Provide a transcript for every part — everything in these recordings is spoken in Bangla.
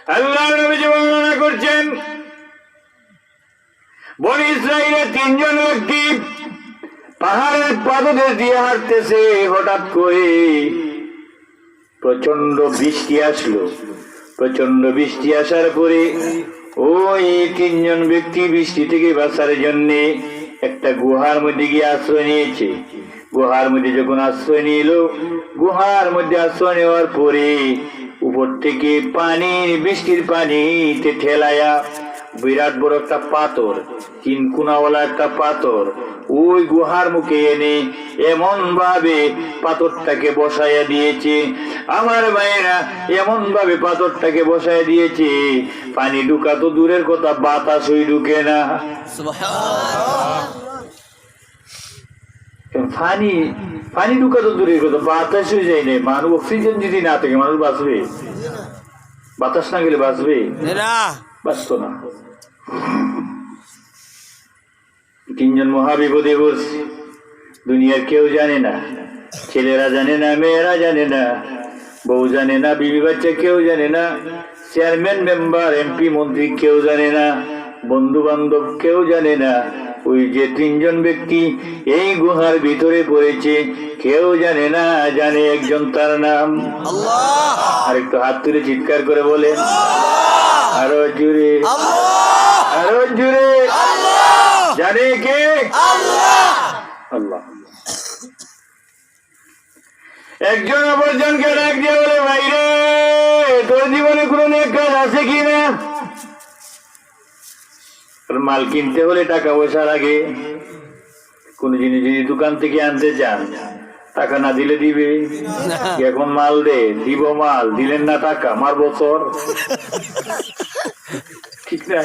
আল্লাহর নবী বর্ণনা করছেন, বনী ইসরাইলের তিনজন ব্যক্তি পাহাড়ের পাদদেশ দিয়ে হাঁটতেছে। হঠাৎ করে প্রচন্ড বৃষ্টি আসলো। প্রচন্ড বৃষ্টি আসার পরে ওই তিনজন ব্যক্তি বৃষ্টি থেকে বাঁচার জন্য একটা গুহার মধ্যে গিয়ে আশ্রয় নিয়েছে। গুহার মধ্যে যখন আশ্রয় নিল, গুহার মধ্যে আশ্রয় নেওয়ার পরে উপর থেকে বৃষ্টির পানিতে ঠেলায়া বিরাট বড় একটা পাথর, তিন কোনাওয়ালা একটা পাথর ওই গুহার মুখে এনে এমন ভাবে পাথরটাকে বসাইয়া দিয়েছে। আমার ভাইয়েরা, এমন ভাবে পাথরটাকে বসাইয়া দিয়েছে, পানি ঢুকা তো দূরের কথা, বাতাসই ঢুকে না। পানি ঢুকা তো দূরের কথা, বাতাসই যায় না। মানুষ অক্সিজেন যদি না থাকে মানুষ বাঁচবে? বাতাস না গেলে বাঁচবে? বাঁচত না। তিনজন মহাবিপদে পড়ছে। দুনিয়ার কেউ জানে না, ছেলেরা জানে না, মেয়েরা জানে না, বউ জানে না, বিবি বাচ্চা কেউ জানে না, চেয়ারম্যান মেম্বার এমপি মন্ত্রী কেউ জানে না, বন্ধু বান্ধব কেউ জানে না। ওই যে তিনজন ব্যক্তি এই গুহার ভিতরে পড়েছে, কেউ জানে না, জানে একজন, তার নাম আল্লাহ। আর একটু হাত তুলে চিৎকার করে বলে আরো জুড়ে, আরো জুড়ে, জানে কে? আল্লাহ। একজন অপরজনকে ডাক দিয়ে বলে, ভাই রে, তোর জীবনে কোনো নেক কাজ আছে কিনা? মাল কিনতে হলে টাকা পয়সা লাগে। কোন জিনিস যদি দোকান থেকে আনতে চান, টাকা না দিলে দিবে? এখন মাল দে, দিব মাল, দিলেন না টাকা, মার বছর। ঠিক না?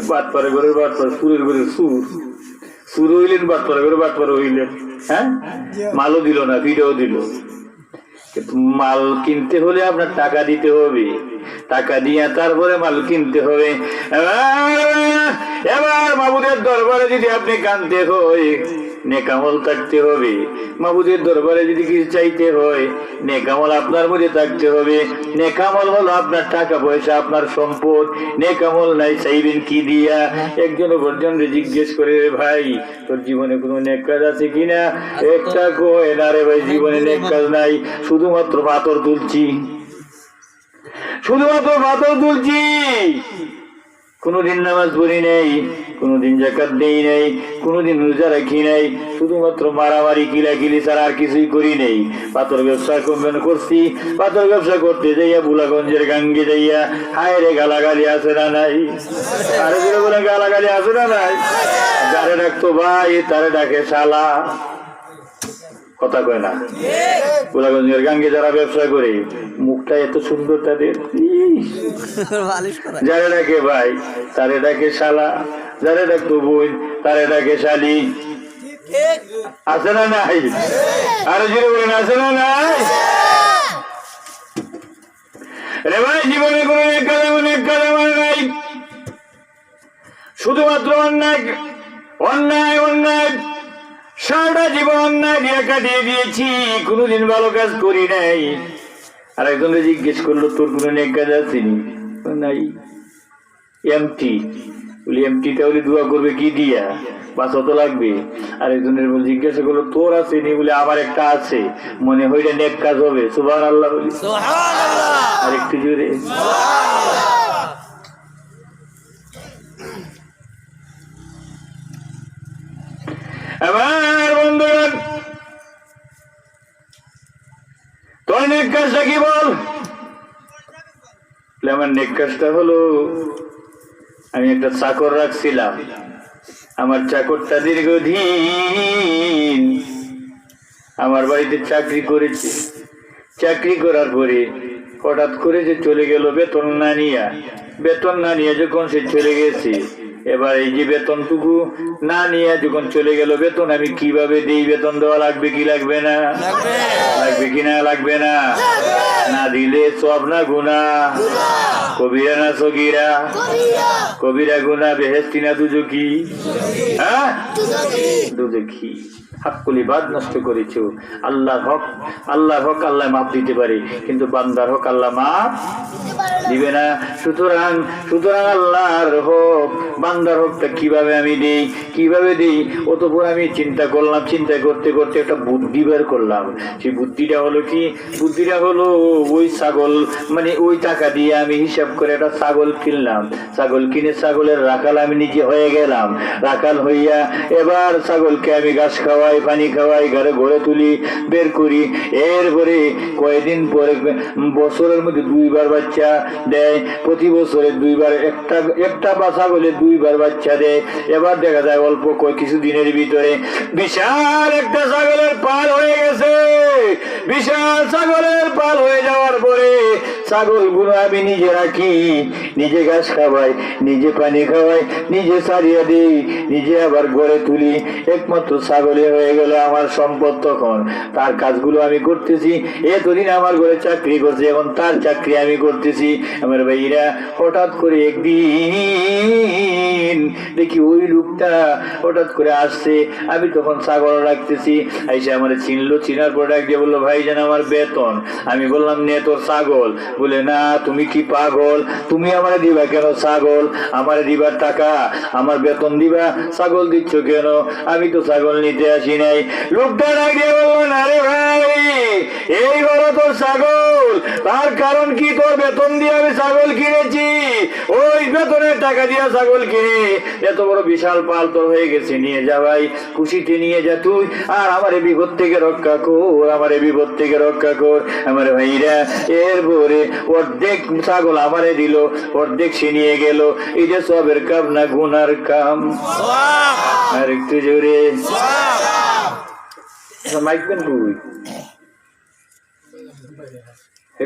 বাদ পারে ঘরে বাদ পারে, সুরের ঘরে সুর, সুর হইলেন, বাদ পারে ঘরে বাদ পারে হইলেন। হ্যাঁ, মালও দিল না, ভিডিও দিল। মাল কিনতে হলে আপনার টাকা দিতে হবে, টাকা দিয়ে তারপরে মাল কিনতে হবে। এবার মাবুদের দরবারে যদি আপনি কানতে হয়, নেকামল থাকতে হবে। মাবুদের দরবারে যদি কিছু চাইতে হয়, নেকামল আপনার মধ্যে থাকতে হবে। নেকামল হলো আপনার টাকা পয়সা, আপনার সম্পদ। নেকামল নাই, চাইবেন কি দিয়া? একজন পর্যন্ত জিজ্ঞেস করে, ভাই তোর জীবনে কোনো নেক কাজ আছে কিনা? একটা কয় না রে ভাই, জীবনে নেক কাজ নাই, শুধুমাত্র পাথর তুলছি, শুধুমাত্র পাথর তুলছি। কোনদিন নামাজ পড়ি নাই, কোনদিন যাকাত দেই নাই, কোনদিন রোজা রাখি নাই, শুধুমাত্র মারামারি কিলাকিলি ছাড়া আর কিছুই করি নাই। পাথর ব্যবসা করছি, পাথর ব্যবসা করতে যাইয়া বুলাগঞ্জের গাঙ্গে যাইয়া হায় রে গালাগালি আছে না নাই? আরে বলে গালাগালি আছে না নাই? যারে ডাকতো ভাই, তারে ডাকে শালা। কথা কয় না? গোলাগঞ্জের গাঙ্গে যারা ব্যবসা করে, মুখটা এত সুন্দর তাদের, যারে ডাকে ভাই তারে ডাকে শালা, যারে ডাকতো বোন তারে ডাকে শালি। আছে না নাই? আরো জোরে বলেন, আছে না নাই? রে ভাই, জীবনে কোনো এক কাজ আমার নাই, শুধুমাত্র অন্যায়, অন্যায়, অন্যায়। সারাটা জীবন অন্যায় দিয়ে কাটিয়ে দিয়েছি, কোনোদিন ভালো কাজ করি নাই। আর একজনকে জিজ্ঞেস করলো, তোর কোনো নেক কাজ আসেনি? নাই, এমটি। বলি এমটি, তাহলে দোয়া করবে কি দিয়া? বাঁচা তো লাগবে। আর একজনের জিজ্ঞাসা করলো, তোর আসেনি? বলে আমার একটা আছে, মনে হইলে নেক কাজ হবে। সুবহানাল্লাহ বলি, আর একটু জোরে। আমার বন্ধুগণ, তোর নেক কাজটা কি বল? আমার নেক কাজটা হলো, আমি একটা চাকর রাখছিলাম। আমার চাকরটা দীর্ঘদিন আমার বাড়িতে চাকরি করেছে। চাকরি করার পরে হঠাৎ করে যে চলে গেল বেতন না নিয়ে। বেতন না নিয়ে যখন সে চলে গেছে, এবার এই যে বেতনটুকু না নিয়ে যখন চলে গেল, বেতন আমি কিভাবে দিই? বেতন দেওয়া লাগবে কি লাগবে না? লাগবে কিনা? লাগবে না? না দিলে সব না গুনাহ? কবিরা না সগীরা? কবিরা গুনাহ, বেহেশতি না দুজকি? হ্যাঁ, দুজকি। হাক্কুল ইবাদ নষ্ট করেছো। আল্লাহর হক আল্লাহ মাফ দিতে পারে, কিন্তু বান্দার হক আল্লাহ মাফ দিবে না। সুতরাং আল্লাহর হক বান্দার হকটা কিভাবে আমি দেই, অতঃপর আমি চিন্তা করতে করতে একটা বুদ্ধি বের করলাম। সেই বুদ্ধিটা হলো ওই ছাগল, মানে ওই টাকা দিয়ে আমি হিসাব করে একটা ছাগল কিনলাম। ছাগল কিনে ছাগলের রাখাল আমি নিজে হয়ে গেলাম। রাখাল হইয়া এবার ছাগলকে আমি ঘাস খাওয়াই, পানি খাওয়াই, ঘরে তুলি, বের করি। এরপরে কয়েকদিন পরে বছরের মধ্যে 2 বার বাচ্চা দেয়, প্রতি বছরে 2 বার, একটা বা ছাগলে 2 বার বাচ্চা দেয়। এবার দেখা যায় অল্প কিছু দিনের ভিতরে বিশাল একটা ছাগলের পাল হয়ে গেছে। বিশাল ছাগলের পাল হয়ে যাওয়ার পরে ছাগলগুলো আমি নিজে রাখি, নিজে ঘাস খাওয়াই, নিজে পানি খাওয়াই, নিজে ছাড়িয়ে দিই, নিজে আবার গড়ে তুলি। একমাত্র ছাগলে হয়ে গেল আমার সম্পদ। তখন তার কাজগুলো আমি করতেছি। এতদিন আমার ঘরে চাকরি করছে, এখন তার চাকরি আমি করতেছি। আমার ভাইরা, হঠাৎ করে একদিন দেখি ওই লোকটা হঠাৎ করে আসছে। আমি তখন ছাগল রাখতেছি, আইসা আমার চিনার পর ডাক দিয়ে বললো, ভাই জান আমার বেতন। আমি বললাম, নে তোর ছাগল। বলে, না তুমি কি পাগল, তুমি আমারে দিবা কেন ছাগল? আমারে দিবার টাকা, আমার বেতন দিবা, ছাগল দিচ্ছ কেন? আমি তো ছাগল নিতে আসি নাই। লোকটা ডাক দিয়ে বললো, না রে ভাই, এই হলো তোর ছাগল। তার কারণ কি, তোর বেতন দিয়ে আমি ছাগল কিনেছি। ওই বেতনের টাকা দিয়ে ছাগল কিনে এত বড় বিশাল পাল তোর হয়ে গেছে, নিয়ে যা ভাই, খুশিতে নিয়ে যা তুই। আর আমার বিপদ থেকে রক্ষা কর, আমার ভাইরা। এরপরে অর্ধেক ছাগল আমারে দিল, অর্ধেক সে নিয়ে গেল। এটা সবের কাম না গুনার কাম? আর একটু জোরে মাইক পেন তুই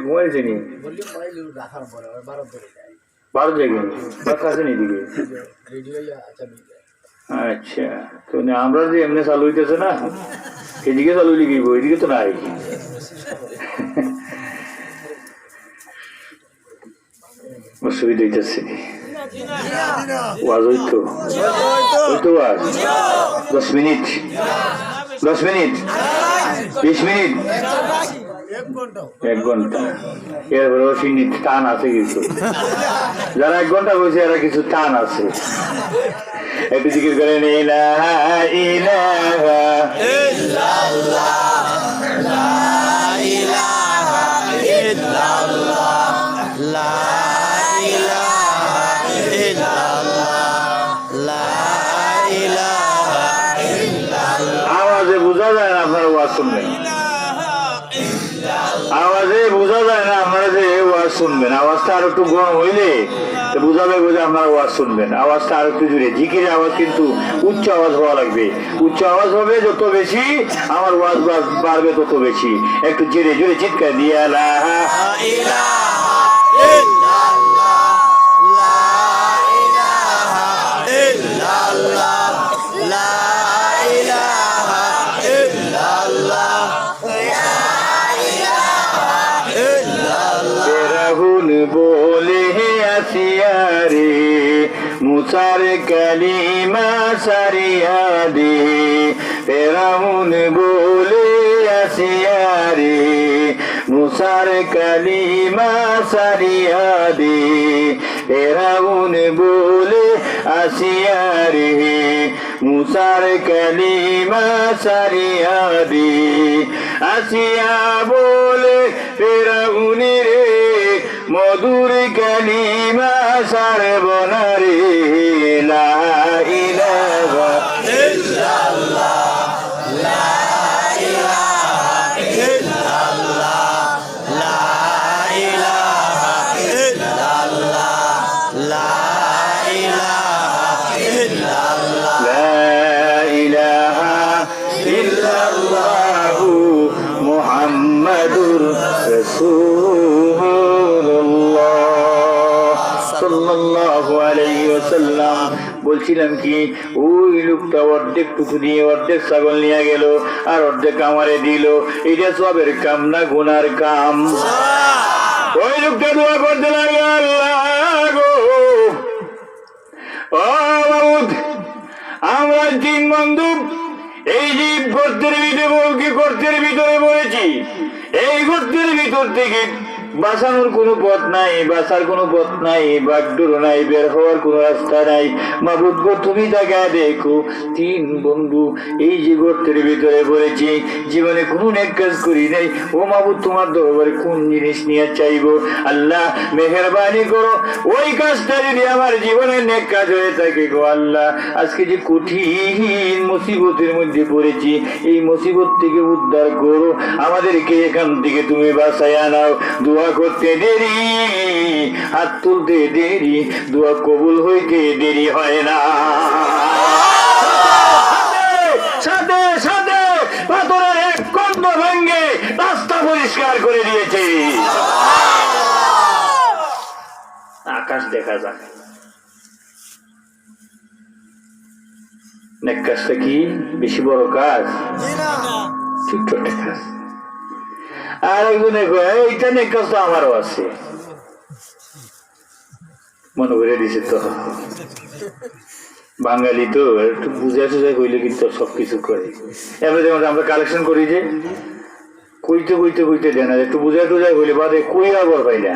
ঘুমাইছে নি? 12 জায়গায় আছে নিদিকে। আচ্ছা, তো আমরা যে এমনি চালু হইতেছে না, এদিকে চালু লিখিব, এদিকে তো নাই। অসুবিধা হইতেছে, ওয়াজ হইতো 10 মিনিট 20 মিনিট 1 ঘন্টা। এরপরে অসীমিত টান আছে কিছু, যারা 1 ঘন্টা বসে এরা কিছু টান আছে। একটু জিকির করেন, ইলাহা ইলাহা ইল্লাল্লাহ, লা ইলাহা ইল্লাল্লাহ, লা ইলাহা ইল্লাল্লাহ, লা ইলাহা ইল্লাল্লাহ। আওয়াজে বোঝা যায় না আপনার ওয়াজ শুনবেন, আওয়াজে বোঝা যায় না আপনারা যে ওয়াজ শুনবেন। আওয়াজটা আর একটু গরম হইলে বুঝাবে আপনারা ওয়াজ শুনবেন। আওয়াজটা আর একটু জুড়ে, জিকিরের আওয়াজ কিন্তু উচ্চ আওয়াজ হওয়া লাগবে। উচ্চ আওয়াজ হবে যত বেশি, আমার ওয়াজ বাড়বে তত বেশি। একটু জোরে জোরে চিৎকার দিয়ে, লা ইলাহা ইল্লাল্লাহ, লা ইলাহা ইল্লাল্লাহ, লা ইলাহা ইল্লাল্লাহ, ফেরাউন বলে আসিয়ারে মুসার কালিমা সারিয়া দে। ফেরাউন বলে আসিয়ারে মুসার কালিমা সারিয়া দে। ফেরাউন বলে আসিয়ারে মুসার কালিমা সারিয়া দে। আসিয়া বলে ফেরাউনি রে মধুর কালিমা সারব না রে। লা ইলাহা ইল্লাল্লাহ, লা ইলাহা ইল্লাল্লাহ, লা ইলাহা ইল্লাল্লাহ, লা ইলাহা ইল্লাল্লাহ, লা ইলাহা ইল্লাল্লাহ মুহাম্মাদুর রাসূলুল্লাহ সাল্লাল্লাহু আলাইহি ওয়াসাল্লাম। বলছিলাম কি, ওই লোকটা অর্ধেক টুকু নিয়ে অর্ধেক ছাগল নিয়ে গেল, আর অর্ধেক আমারে দিল। এটা সবের কাম না গুনার কাম? ওই লোকটা দোয়া করতে লাগলো, আল্লাহ গো, ও মাবুদ, আমরা 3 বন্ধু, এই জীব গর্তের ভিতরে পড়েছি, এই গর্তের ভিতর থেকে বাঁচানোর কোনো পথ নাই, বাঁচার কোনো পথ নাই, বাগডোর নাই, বের হওয়ার কোনো রাস্তা নাই। মাবুদ গো তুমি তাকে দেখো, তিন বন্ধু এই যে গর্তের ভিতরে পড়েছি, জীবনে কোনো নেক কাজ করি নাই। ও মাবুদ তোমার দরবারে কোন জিনিস নিয়ে চাইবো? আল্লাহ মেহেরবানি করো, ওই কাজটা যদি আমার জীবনের নেক কাজ হয়ে থাকে গো আল্লাহ, আজকে যে কঠিন মুসিবতের মধ্যে পড়েছি, এই মুসিবত থেকে উদ্ধার করো আমাদেরকে, এখান থেকে তুমি বাঁচাইয়া নাও। দোয়া করতে দেরি, হাত তুলতে দেরি, দোয়া কবুল হইতে দেরি হয় না। সাথে সাথে পাথরের এক কন্দ ভেঙে রাস্তা পরিষ্কার করে দিয়েছে, আকাশ দেখা যায়। নেক কাজটা কি বেশি বড় কাজ? ছোট্ট একটা কাজ। আর একজনে কয় এইটা নেক কাজ তো আমারও আছে, মনে করে দিছে। তো বাঙালি তো একটু বুঝা সুঝা কইলে কিন্তু সবকিছু করে। এবার যেমন আমরা কালেকশন করি যে কইতে কইতে কইতে দেয় না, একটু বুঝা টুজা কইলে বাদে কই আবার পাই না।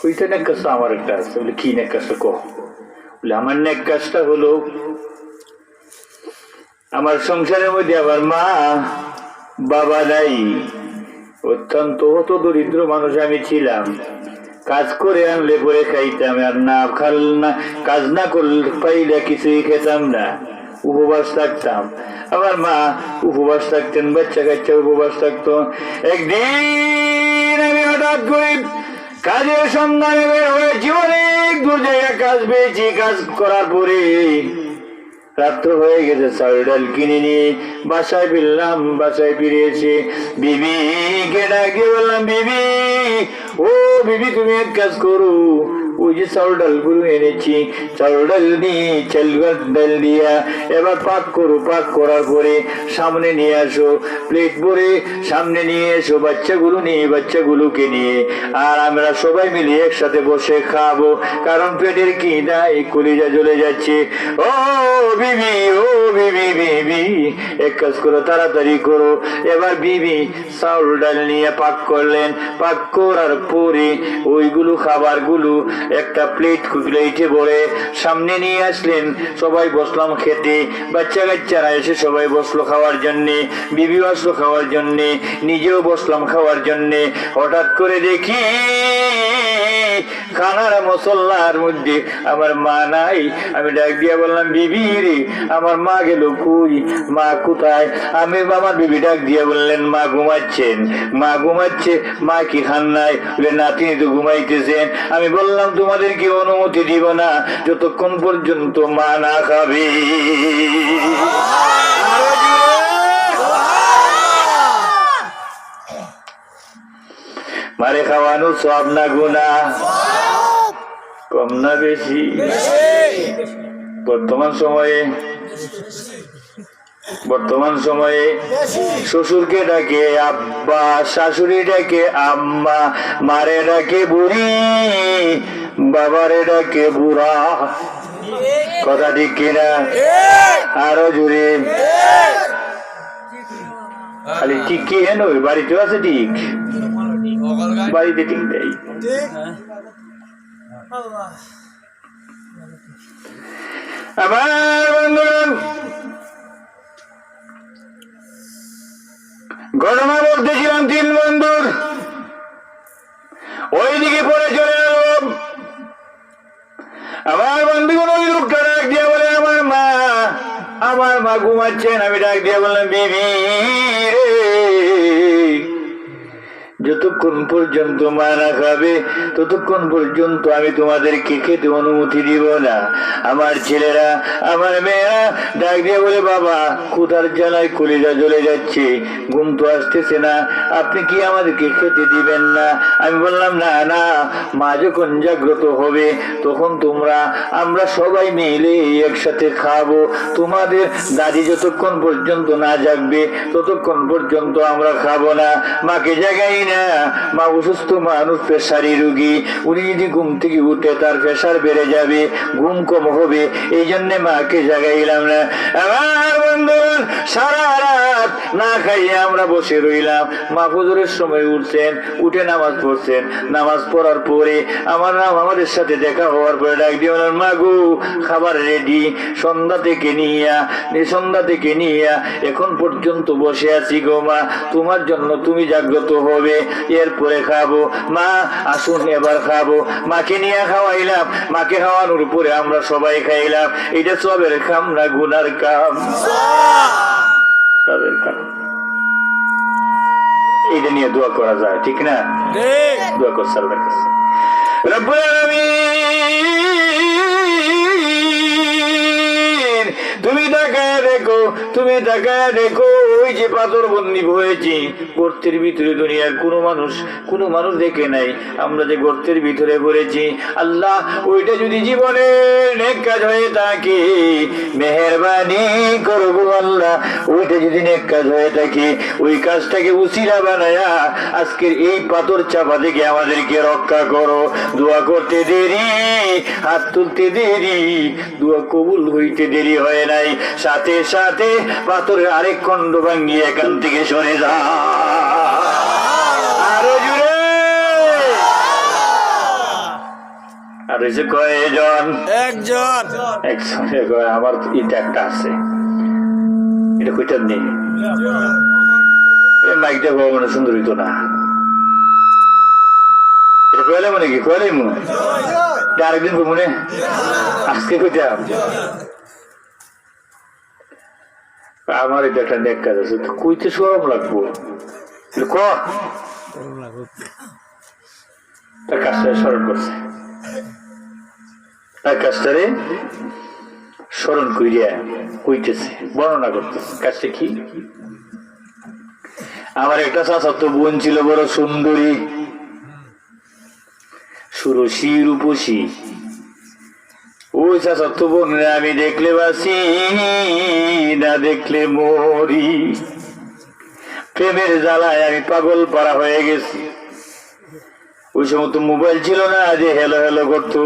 কইতে নেক কাজ তো আমার একটা আছে। বলে কি নেক কাজটা কহ? বলে আমার নেক কাজটা হলো আমার সংসারের মধ্যে আমার মা বাবা নাই, অত্যন্ত অত দরিদ্র মানুষ আমি ছিলাম। কাজ করে আনলে পরে খাইতাম, আর না খাল না কাজ না করলে পাইলে কিছুই খেতাম না, উপবাস থাকতাম। আমার মা উপবাস থাকতেন, বাচ্চা কাচ্চা উপবাস থাকতো। একদিন আমি হঠাৎ করে কাজের সন্ধানে বের হয়েছি, অনেক দূর জায়গায় কাজ পেয়েছি। কাজ করার পরে রাত্র হয়ে গেছে, চাল ডাল কিনে নিয়ে বাসায় ফিরলাম। বাসায় ফিরে এসে বিবিকে ডাকিয়ে বললাম, বিবি ও বিবি তুমি এক কাজ করো, ওই যে চাউল ডাল গুলো এনেছি, চাউল ডাল দিয়ে চাল ডাল দিয়া এবার পাক করো। পাক করার পরে সামনে নিয়ে আসো, প্লেট ভরে সামনে নিয়ে এসো, বাচ্চাগুলোকে নিয়ে, আর আমরা সবাই মিলে একসাথে বসে খাবো, কারণ পেটের খিদায় কলিজা জ্বলে যাচ্ছে। ও বিবি, ও বিবি, বিবি এক কাজ করো, তাড়াতাড়ি করো। এবার বিবি চাউল ডাল নিয়ে পাক করলেন। পাক করার পরে ওইগুলো খাবারগুলো একটা প্লেটে ভরে সামনে নিয়ে আসলেন। সবাই বসলাম খেতে, বাচ্চা কাচ্চারা এসে সবাই বসলো খাওয়ার জন্যে, বিবিও আসলো খাওয়ার জন্যে, নিজেও বসলাম খাওয়ার জন্যে। হঠাৎ করে দেখি খানার মশলার মধ্যে আমার মা নাই। আমি ডাক দিয়া বললাম, বিবি রে আমার মা গেল কই, মা কোথায়? আমি আমার বিবি ডাক দিয়া বললেন, মা ঘুমাচ্ছেন। মা ঘুমাচ্ছে, মা কি খান নাই? না তিনি তো ঘুমাইতেছেন। আমি বললাম, তোমাদেরকে অনুমতি দিব না যতক্ষণ পর্যন্ত মা না খাবে। মারে খাওয়ানো সব না গুনাহ? কম না বেশি? বর্তমান সময়ে শ্বশুরকে ডাকে আব্বা, শাশুড়ি ডাকে আম্মা, মারে ডাকে বুড়ি, বাবারে ডাকে বুড়া। কথা ঠিক কিনা? আরো জুড়ে। খালি ঠিক কি হেন বাড়িতেও আছে ঠিক, বাড়িতে ঠিক নেই। আমার বন্ধুগণ, ঘটনা বলতেছিলাম তিন বন্ধুর, ওইদিকে পরে চলে এলাম। আমার বন্ধুগণ ওই লোকটা ডাক দিয়ে বলে, আমার মা ঘুমাচ্ছেন। আমি ডাক দিয়ে বললাম, বিবি রে যতক্ষণ পর্যন্ত মা না খাবে ততক্ষণ পর্যন্ত আমি তোমাদেরকে খেতে অনুমতি দিব না। আমার ছেলেরা, আমার মেয়েরা ডাক দিয়ে বলে, বাবা ক্ষুধার জ্বালায় কলিজা জ্বলে যাচ্ছে, ঘুম তো আসতেছে না, আপনি কি আমাদেরকে খেতে দিবেন না? আমি বললাম, না না, মা যখন জাগ্রত হবে তখন আমরা সবাই মিলে একসাথে খাবো। তোমাদের দাদি যতক্ষণ পর্যন্ত না জাগবে ততক্ষণ পর্যন্ত আমরা খাবো না। মাকে জাগাই না, মা অসুস্থ মানুষ, প্রেসারি রোগী, উনি যদি ঘুম থেকে উঠে তার প্রেসার বেড়ে যাবে, ঘুম কম হবে, এই জন্য মাকে জাগাইলাম না। আমার বন্ধুগণ, সারা রাত না খাইয়ে আমরা বসে রইলাম। মা ফজরের সময় উঠছেন, উঠে নামাজ পড়ছেন, নামাজ পড়ার পরে আমাদের সাথে দেখা হওয়ার পরে ডাক দিয়ে বলেন, মা গো খাবার রেডি, সন্ধ্যা থেকে নিয়া এখন পর্যন্ত বসে আছি গো মা, তোমার জন্য, তুমি জাগ্রত হবে, এরপরে খাবো। মা আসুন এবার খাবো। মাকে নিয়ে খাওয়াইলাম, মাকে খাওয়ানোর পরে আমরা সবাই খাইলাম। এটা সবের কাম না গুনার কাম? সবের কাম। এটা নিয়ে দোয়া করা যায়, ঠিক না? দোয়া করছে আল্লাহর কাছে, রব্বুল আলামিন তুমি তাকায় দেখো ওই যে পাথর বন্দি হয়েছি গর্তের ভিতরে, দুনিয়ার কোনো মানুষ দেখে নাই, আমরা যে গর্তের ভিতরে পড়েছি। আল্লাহ ওইটা যদি জীবনের নেক কাজ হয়ে থাকে, মেহেরবানি করবো আল্লাহ, ওইটা যদি নেক কাজ হয়ে থাকে, ওই কাজটাকে উসিলা বানায়া আজকের এই পাথর চাপা থেকে আমাদেরকে রক্ষা করো। দোয়া করতে দেরি, হাত তুলতে দেরি, দোয়া কবুল হইতে দেরি হয় নাই, সাথে সাথে পাথরের আরেক খণ্ড ভাঙিয়ে এখান থেকে সরে যা। আরো জুড়ে, আর এসে কয়জন? একজন। আমার এটা একটা আছে, এটা কইটার নেই, মাইকটা ভগবান সুন্দর হইতো না। এটা কয়লে মনে কি কয়লে মনে আরেকদিন মনে আজকে কইতাম। আমার এটা একটা নেক কাজ আছে, কইতে সরম লাগবো, তার কাজটারে স্মরণ করছে, তার কাজটারে স্মরণ করিয়া কইতেছে, বর্ণনা করতেছে। কাজটা কি? আমার একটা চাচাতো বোন ছিল, বড় সুন্দরী, সুরসী রূপসী। ওই চাচাতো বোন আমি দেখলে বাসি, না দেখলে মরি। প্রেমের জ্বালায় আমি পাগল পাড়া হয়ে গেছি। ওই সময় তো মোবাইল ছিল না যে হেলো হেলো করতো,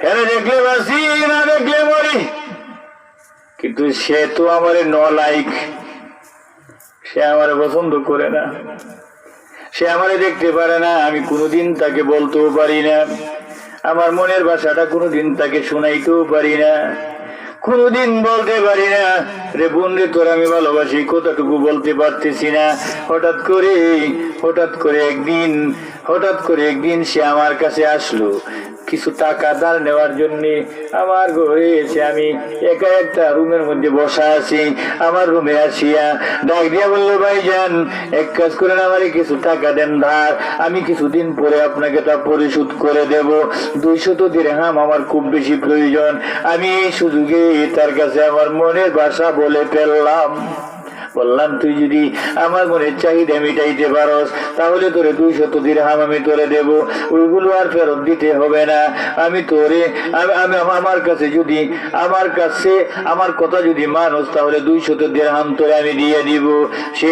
হেলো দেখলে বাসি, না দেখলে মরি। কিন্তু সে তো আমার লাইক, সে আমার পছন্দ করে না, সে আমারে দেখতে পারে না, আমি কোনোদিন তাকে বলতেও পারি না, আমার মনের ভাষাটা কোনোদিন তাকে শোনাইতেও পারি না, কোনোদিন বলতে পারি না, রে বোন রে তোর আমি ভালোবাসি, কতটুকু বলতে পারতেছি না। হঠাৎ করে একদিন সে আমার কাছে আসলো কিছু টাকা ধার নেওয়ার জন্য। আমার ঘরে এসে আমি একা একটা রুমের মধ্যে বসা আছি, আমার রুমে আসিয়া ডাক দিয়া বললো, ভাইজান এক কাজ করেন, আমারে কিছু টাকা দেন ধার, আমি কিছুদিন পরে আপনাকে তা পরিশোধ করে দেব। 200 দিরহাম আমার খুব বেশি প্রয়োজন। আমি এই সুযোগে তার কাছে আমার মনের ভাষা বলে ফেললাম, বললাম তুই যদি আমার মনের চাহিদা মিটাইতে পারস তাহলে তোরে 200 দিরহাম আমি তোরে দেব, ওইগুলো আর ফেরত দিতে হবে না। আমি তোরে আমার কথা যদি মানস তাহলে 200 দিরহাম তোরে আমি দিয়ে দিব। সে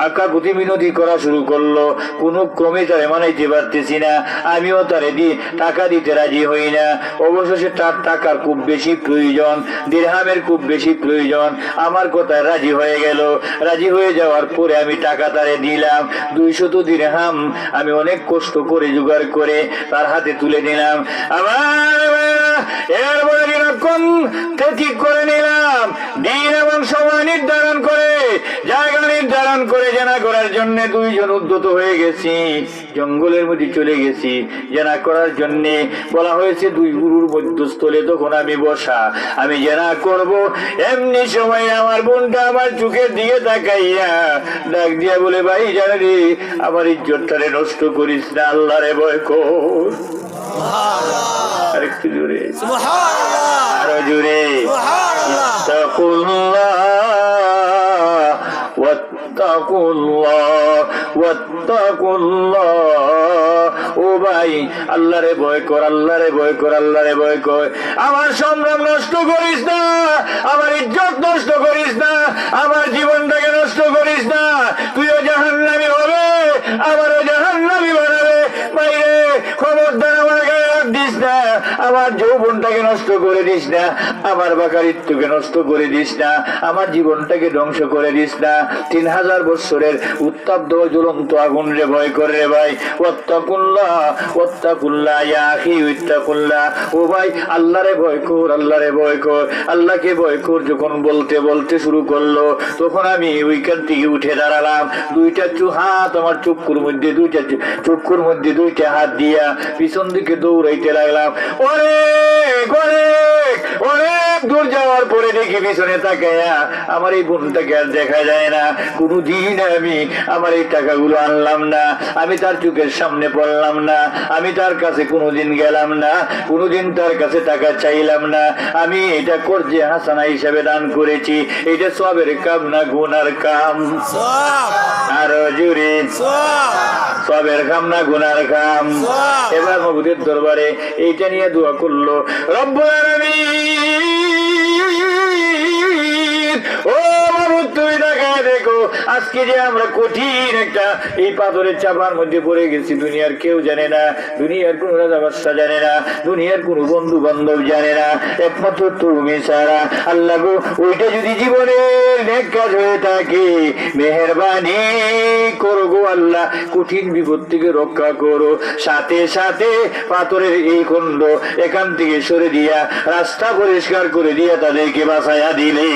আকাকুতি মিনতি করা শুরু করলো, কোনো ক্রমে তারে মানাইতে পারতেছি না, আমিও তারে টাকা দিতে রাজি হই না। অবশেষে তার টাকার খুব বেশি প্রয়োজন, দিরহামের খুব বেশি প্রয়োজন, আমার কথায় রাজি হয়ে গেল। রাজি হয়ে যাওয়ার পরে আমি টাকা তারে দিলাম, 200 দিরহাম আমি অনেক কষ্ট করে জোগাড় করে তার হাতে তুলে দিলাম। এরপরে দিনক্ষণ ঠিক করে নিলাম, দিন এবং সময় নির্ধারণ করে, জায়গা নির্ধারণ করে জেনা করার জন্য 2 জন উদ্যত হয়ে গেছি, জঙ্গলের মধ্যে চলে গেছি জেনা করার জন্য। বলা হয়েছে 2 গুরুর মধ্যস্থলে তখন আমি বসা, আমি জেনা করব। এমনি সময় আমার বোনটা আমার চোখের দিকে তাকাইয়া ডাক দিয়া বলে, ভাই জানে রে, আমার ইজ্জতটারে নষ্ট করিস না, আল্লাহরে ভয় কর। আরেকটু জোরে, আরো জোরে, ও ভাই আল্লাহরে ভয় কর, আল্লাহরে ভয় কর, আল্লাহরে ভয় কর। আমার সম্ভ্রম নষ্ট করিস না, আমার ইজ্জত নষ্ট করিস না, আমার জীবনটাকে নষ্ট করিস না। তুইও যা নষ্ট করে দিস না, আমার বাকারিত্বকে নষ্ট করে দিস না, আমার জীবনটাকে ধ্বংস করে দিস না। 3000 বছরের উত্তপ্ত জ্বলন্ত আগুন রে ভয় করে রে ভাই। ওয়াত্তাকুল্লাহ ওয়াত্তাকুল্লাহ ইয়া আখি ওয়াত্তাকুল্লাহ। ও ভাই, আল্লাহরে ভয় কর, আল্লাহরে ভয় কর, আল্লাহকে ভয় কর। যখন বলতে বলতে শুরু করলো, তখন আমি ওইখান থেকে উঠে দাঁড়ালাম। দুইটা হাত আমার চক্ষুর মধ্যে, দুইটা হাত দিয়া পিছন দিকে দৌড়াইতে লাগলাম। অনেক অনেক অনেক দূর যাওয়ার পরে দেখি পিছনে তাকাইয়া আমার এই বোনটাকে আর দেখা যায় না। কোনদিন আমি আমার এই টাকাগুলো আনলাম না, আমি তার চোখের সামনে পড়লাম না, আমি তার কাছে কোনোদিন গেলাম না, কোনোদিন তার কাছে টাকা চাইলাম না। আমি এটা করছে হাসানা হিসাবে দান করেছি। এটা সবের কাম না গুনার কাম। আরো জুড়ে সবের কাম না গুনার কাম। এবার মাবুদের দরবারে এইটা নিয়ে দোয়া করলো, রব্বুল আলামিন ও মাবুদ, তুমি তাকায় দেখো, আজকে যে আমরা কঠিন একটা এই পাথরের চাপার মধ্যে পড়ে গেছি। দুনিয়ার কেউ জানে না, দুনিয়ার কোন রাজা বাদশা জানে না, দুনিয়ার কোন বন্ধু বান্ধব জানে না, একমাত্র তুমি ছাড়া। আল্লাহ গো, ওইটা যদি জীবনের নেক কাজ হয়ে থাকে, মেহেরবানি করো গো আল্লাহ, কঠিন বিপদ থেকে রক্ষা করো। সাথে সাথে পাথরের এই খণ্ড এখান থেকে সরে দিয়া রাস্তা পরিষ্কার করে দিয়া তাদেরকে বাঁচাইয়া দিলে।